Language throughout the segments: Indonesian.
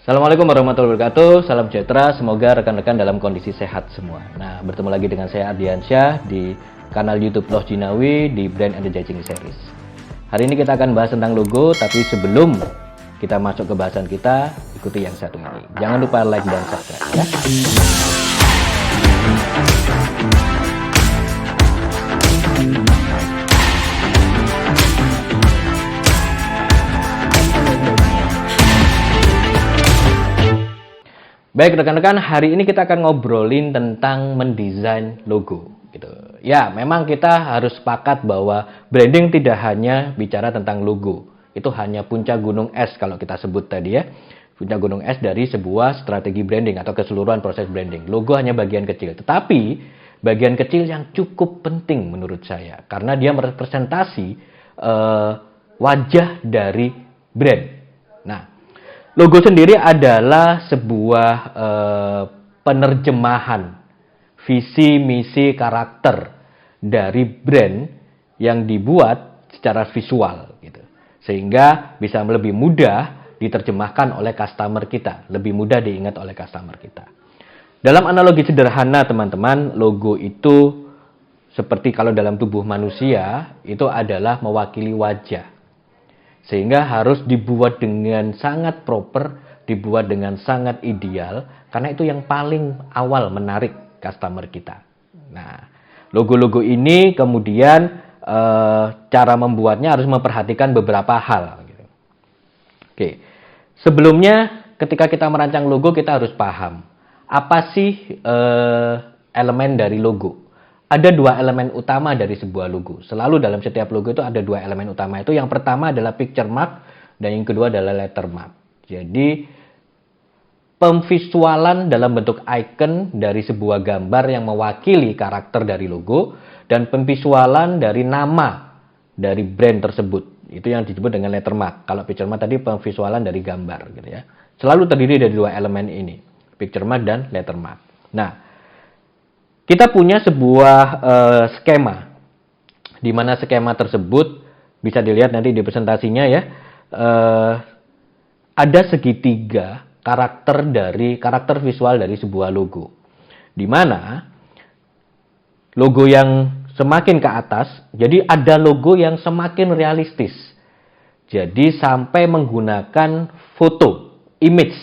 Assalamualaikum warahmatullahi wabarakatuh. Salam sejahtera. Semoga rekan-rekan dalam kondisi sehat semua. Nah, bertemu lagi dengan saya Ardiansyah di kanal YouTube Loh Jinawi di Brand Energizing Series. Hari ini kita akan bahas tentang logo, tapi sebelum kita masuk ke bahasan kita, ikuti yang satu ini. Jangan lupa like dan subscribe ya. Baik rekan-rekan, hari ini kita akan ngobrolin tentang mendesain logo gitu. Ya, memang kita harus sepakat bahwa branding tidak hanya bicara tentang logo. Itu hanya puncak gunung es kalau kita sebut tadi ya. Puncak gunung es dari sebuah strategi branding atau keseluruhan proses branding. Logo hanya bagian kecil, tetapi bagian kecil yang cukup penting menurut saya karena dia merepresentasi wajah dari brand. Nah, logo sendiri adalah sebuah penerjemahan visi, misi, karakter dari brand yang dibuat secara visual gitu. Sehingga bisa lebih mudah diterjemahkan oleh customer kita, lebih mudah diingat oleh customer kita. Dalam analogi sederhana teman-teman, logo itu seperti kalau dalam tubuh manusia itu adalah mewakili wajah. Sehingga harus dibuat dengan sangat proper, dibuat dengan sangat ideal, karena itu yang paling awal menarik customer kita. Nah, logo-logo ini kemudian cara membuatnya harus memperhatikan beberapa hal. Gitu. Oke, sebelumnya ketika kita merancang logo kita harus paham apa sih elemen dari logo. Ada dua elemen utama dari sebuah logo. Selalu dalam setiap logo itu ada dua elemen utama itu. Yang pertama adalah picture mark dan yang kedua adalah letter mark. Jadi pemvisualan dalam bentuk icon dari sebuah gambar yang mewakili karakter dari logo dan pemvisualan dari nama dari brand tersebut. Itu yang disebut dengan letter mark. Kalau picture mark tadi pemvisualan dari gambar gitu ya. Selalu terdiri dari dua elemen ini, picture mark dan letter mark. Nah, kita punya sebuah skema, di mana skema tersebut bisa dilihat nanti di presentasinya ya. Ada segitiga karakter visual dari sebuah logo, di mana logo yang semakin ke atas, jadi ada logo yang semakin realistis. Jadi sampai menggunakan foto, image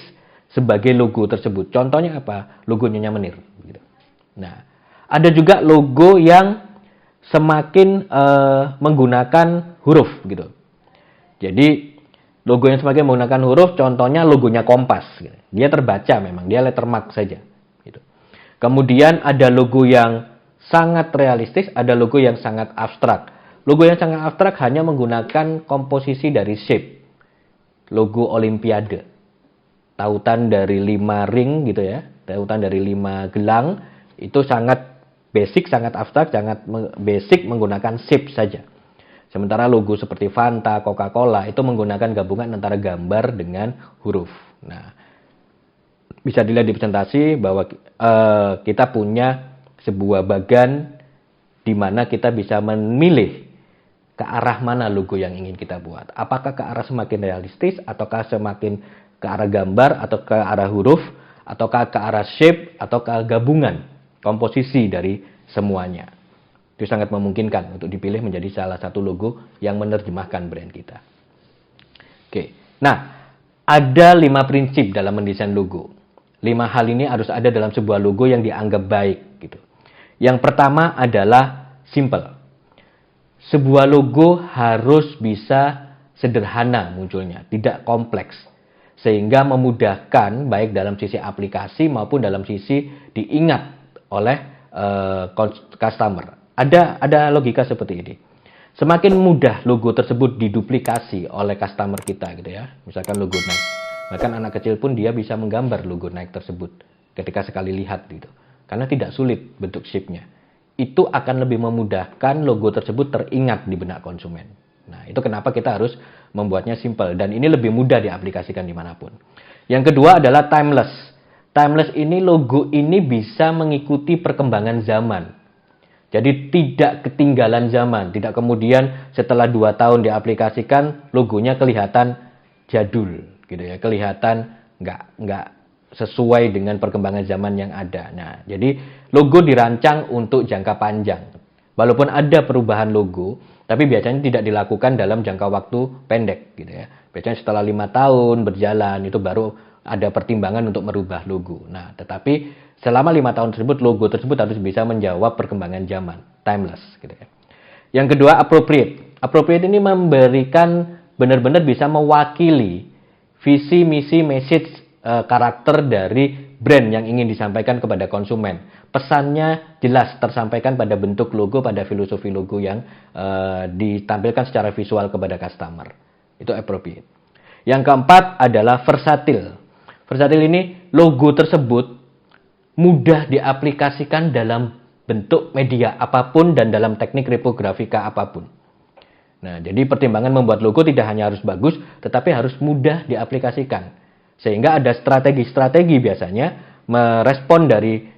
sebagai logo tersebut. Contohnya apa? Logo Nyonya Menir. Nah, ada juga logo yang semakin menggunakan huruf gitu. Jadi logo yang semakin menggunakan huruf, contohnya logonya Kompas. Gitu. Dia terbaca memang, dia lettermark saja. Gitu. Kemudian ada logo yang sangat realistis, ada logo yang sangat abstrak. Logo yang sangat abstrak hanya menggunakan komposisi dari shape. Logo Olimpiade. Tautan dari 5 ring gitu ya, tautan dari 5 gelang, itu sangat basic, sangat abstrak, sangat basic menggunakan shape saja. Sementara logo seperti Fanta, Coca-Cola itu menggunakan gabungan antara gambar dengan huruf. Nah, bisa dilihat di presentasi bahwa kita punya sebuah bagan di mana kita bisa memilih ke arah mana logo yang ingin kita buat. Apakah ke arah semakin realistis, ataukah semakin ke arah gambar, atau ke arah huruf, ataukah ke arah shape, atau ke gabungan komposisi dari semuanya. Itu sangat memungkinkan untuk dipilih menjadi salah satu logo yang menerjemahkan brand kita. Oke, nah ada 5 prinsip dalam mendesain logo. 5 hal ini harus ada dalam sebuah logo yang dianggap baik. Gitu. Yang pertama adalah simple. Sebuah logo harus bisa sederhana munculnya, tidak kompleks. Sehingga memudahkan baik dalam sisi aplikasi maupun dalam sisi diingat oleh customer. Ada logika seperti ini. Semakin mudah logo tersebut diduplikasi oleh customer kita gitu ya. Misalkan logo Nike. Bahkan anak kecil pun dia bisa menggambar logo Nike tersebut ketika sekali lihat gitu. Karena tidak sulit bentuk shape-nya. Itu akan lebih memudahkan logo tersebut teringat di benak konsumen. Nah, itu kenapa kita harus membuatnya simple dan ini lebih mudah diaplikasikan dimanapun. Yang kedua adalah timeless. Timeless ini logo ini bisa mengikuti perkembangan zaman. Jadi tidak ketinggalan zaman, tidak kemudian setelah 2 tahun diaplikasikan logonya kelihatan jadul, gitu ya, kelihatan nggak sesuai dengan perkembangan zaman yang ada. Nah, jadi logo dirancang untuk jangka panjang. Walaupun ada perubahan logo, tapi biasanya tidak dilakukan dalam jangka waktu pendek gitu ya. Biasanya setelah 5 tahun berjalan itu baru ada pertimbangan untuk merubah logo. Nah, tetapi selama 5 tahun tersebut logo tersebut harus bisa menjawab perkembangan zaman, timeless gitu ya. Yang kedua, appropriate. Appropriate ini memberikan benar-benar bisa mewakili visi, misi, message, karakter dari brand yang ingin disampaikan kepada konsumen. Pesannya jelas tersampaikan pada bentuk logo, pada filosofi logo yang ditampilkan secara visual kepada customer. Itu appropriate. Yang keempat adalah versatile. Versatile ini logo tersebut mudah diaplikasikan dalam bentuk media apapun dan dalam teknik repografika apapun. Nah, jadi pertimbangan membuat logo tidak hanya harus bagus, tetapi harus mudah diaplikasikan. Sehingga ada strategi-strategi biasanya merespon dari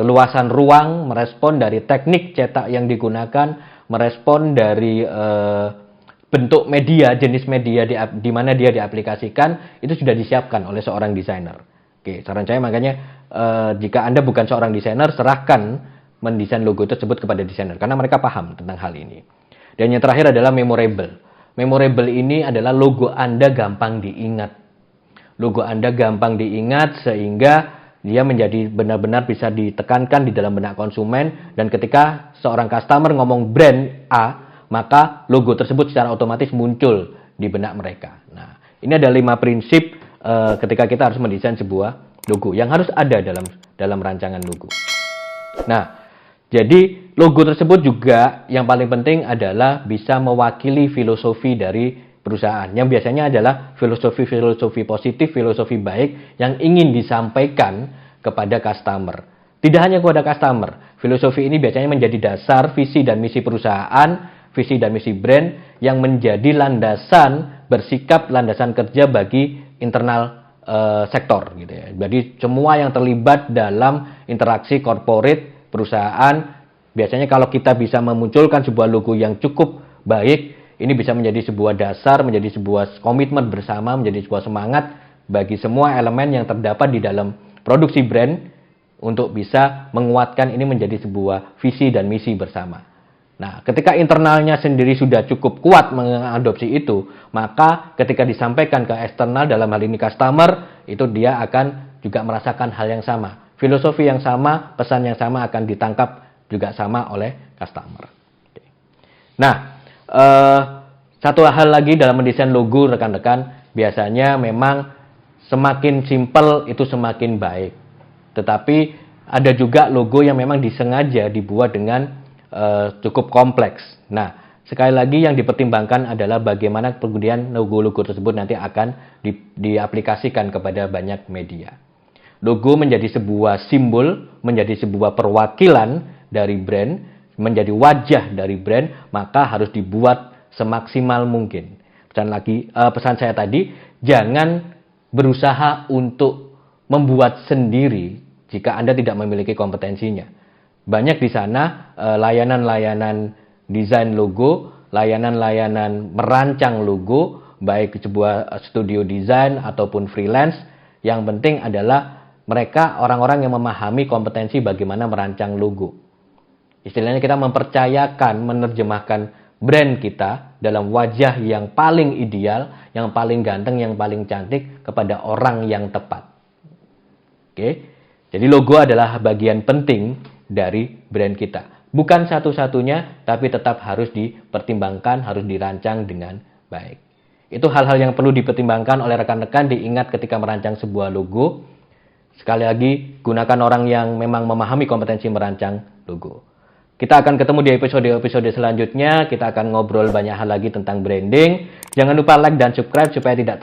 luasan ruang, merespon dari teknik cetak yang digunakan, merespon dari bentuk media, jenis media di mana dia diaplikasikan, itu sudah disiapkan oleh seorang desainer. Oke, saran saya makanya jika Anda bukan seorang desainer, serahkan mendesain logo tersebut kepada desainer karena mereka paham tentang hal ini. Dan yang terakhir adalah memorable. Memorable ini adalah logo Anda gampang diingat. Logo Anda gampang diingat sehingga dia menjadi benar-benar bisa ditekankan di dalam benak konsumen, dan ketika seorang customer ngomong brand A, maka logo tersebut secara otomatis muncul di benak mereka. Nah, ini ada 5 prinsip ketika kita harus mendesain sebuah logo yang harus ada dalam rancangan logo. Nah, jadi logo tersebut juga yang paling penting adalah bisa mewakili filosofi dari perusahaan, yang biasanya adalah filosofi positif, filosofi baik yang ingin disampaikan kepada customer. Tidak hanya kepada customer, filosofi ini biasanya menjadi dasar visi dan misi perusahaan, visi dan misi brand yang menjadi landasan bersikap, landasan kerja bagi internal sektor gitu ya. Jadi semua yang terlibat dalam interaksi corporate perusahaan, biasanya kalau kita bisa memunculkan sebuah logo yang cukup baik, ini bisa menjadi sebuah dasar, menjadi sebuah komitmen bersama, menjadi sebuah semangat bagi semua elemen yang terdapat di dalam produksi brand untuk bisa menguatkan ini menjadi sebuah visi dan misi bersama. Nah, ketika internalnya sendiri sudah cukup kuat mengadopsi itu, maka ketika disampaikan ke eksternal, dalam hal ini customer, itu dia akan juga merasakan hal yang sama. Filosofi yang sama, pesan yang sama akan ditangkap juga sama oleh customer. Nah, satu hal lagi dalam mendesain logo rekan-rekan, biasanya memang semakin simpel itu semakin baik. Tetapi ada juga logo yang memang disengaja dibuat dengan cukup kompleks. Nah, sekali lagi yang dipertimbangkan adalah bagaimana kemudian logo-logo tersebut nanti akan diaplikasikan kepada banyak media. Logo menjadi sebuah simbol, menjadi sebuah perwakilan dari brand, menjadi wajah dari brand, maka harus dibuat semaksimal mungkin. Pesan saya tadi, jangan berusaha untuk membuat sendiri jika Anda tidak memiliki kompetensinya. Banyak di sana layanan-layanan desain logo, layanan-layanan merancang logo, baik sebuah studio desain ataupun freelance. Yang penting adalah mereka orang-orang yang memahami kompetensi bagaimana merancang logo. Istilahnya kita mempercayakan, menerjemahkan brand kita dalam wajah yang paling ideal, yang paling ganteng, yang paling cantik kepada orang yang tepat. Oke? Jadi logo adalah bagian penting dari brand kita. Bukan satu-satunya, tapi tetap harus dipertimbangkan, harus dirancang dengan baik. Itu hal-hal yang perlu dipertimbangkan oleh rekan-rekan, diingat ketika merancang sebuah logo. Sekali lagi, gunakan orang yang memang memahami kompetensi merancang logo. Kita akan ketemu di episode-episode selanjutnya. Kita akan ngobrol banyak hal lagi tentang branding. Jangan lupa like dan subscribe supaya tidak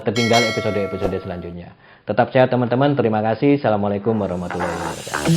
tertinggal episode-episode selanjutnya. Tetap sehat teman-teman. Terima kasih. Assalamualaikum warahmatullahi wabarakatuh.